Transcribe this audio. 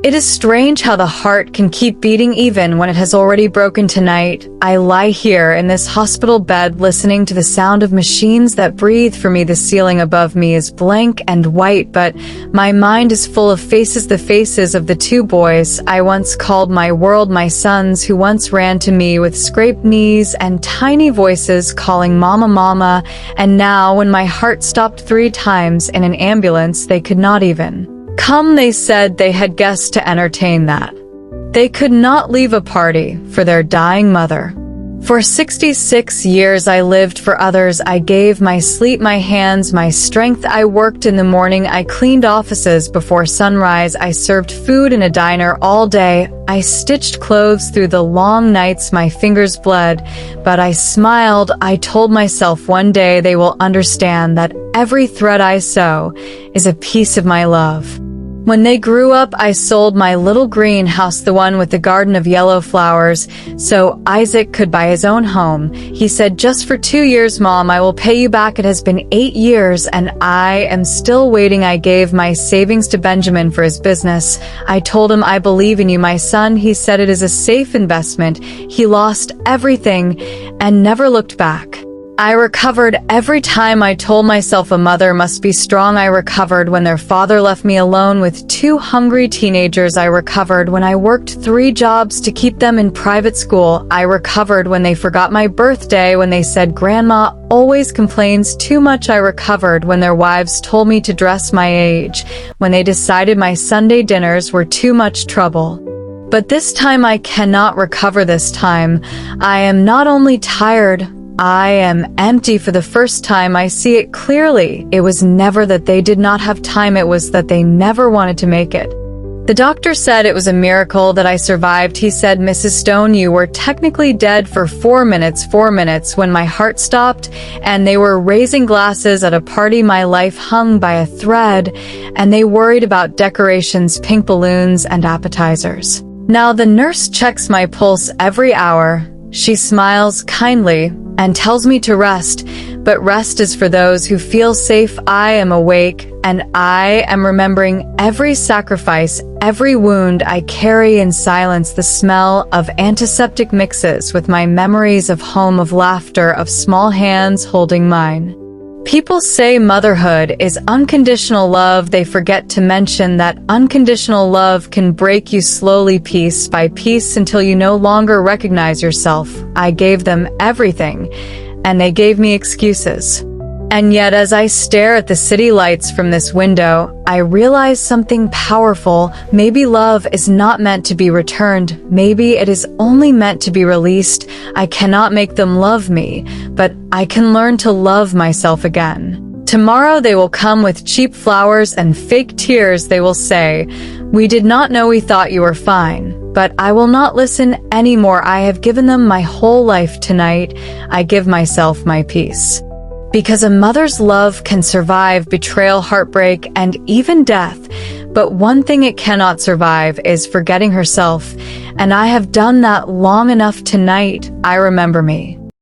It is strange how the heart can keep beating even when it has already broken tonight. I lie here in this hospital bed listening to the sound of machines that breathe for me. The ceiling above me is blank and white, but my mind is full of faces, the faces of the two boys I once called my world, my sons who once ran to me with scraped knees and tiny voices calling mama, mama, and now when my heart stopped 3 times in an ambulance, they could not even come. They said they had guests to entertain, that they could not leave a party for their dying mother. For 66 years I lived for others. I gave my sleep, my hands, my strength. I worked in the morning. I cleaned offices before sunrise. I served food in a diner all day. I stitched clothes through the long nights. My fingers bled, but I smiled. I told myself one day they will understand that every thread I sew is a piece of my love. When they grew up, I sold my little greenhouse, the one with the garden of yellow flowers, so Isaac could buy his own home. He said, "Just for 2 years, Mom, I will pay you back." It has been 8 years, and I am still waiting. I gave my savings to Benjamin for his business. I told him, "I believe in you, my son." He said it is a safe investment. He lost everything and never looked back. I recovered every time. I told myself a mother must be strong. I recovered when their father left me alone with 2 hungry teenagers. I recovered when I worked 3 jobs to keep them in private school. I recovered when they forgot my birthday, when they said Grandma always complains too much. I recovered when their wives told me to dress my age, when they decided my Sunday dinners were too much trouble. But this time I cannot recover. This time I am not only tired, I am empty. For the first time, I see it clearly. It was never that they did not have time, it was that they never wanted to make it. The doctor said it was a miracle that I survived. He said, "Mrs. Stone, you were technically dead for 4 minutes, when my heart stopped, and they were raising glasses at a party. My life hung by a thread, and they worried about decorations, pink balloons, and appetizers. Now the nurse checks my pulse every hour. She smiles kindly and tells me to rest, but rest is for those who feel safe. I am awake, and I am remembering every sacrifice, every wound I carry in silence. The smell of antiseptic mixes with my memories of home, of laughter, of small hands holding mine. People say motherhood is unconditional love. They forget to mention that unconditional love can break you slowly, piece by piece, until you no longer recognize yourself. I gave them everything, and they gave me excuses. And yet, as I stare at the city lights from this window, I realize something powerful. Maybe love is not meant to be returned. Maybe it is only meant to be released. I cannot make them love me, but I can learn to love myself again. Tomorrow they will come with cheap flowers and fake tears. They will say, "We did not know, we thought you were fine." But I will not listen anymore. I have given them my whole life. Tonight, I give myself my peace. Because a mother's love can survive betrayal, heartbreak, and even death. But one thing it cannot survive is forgetting herself. And I have done that long enough. Tonight, I remember me.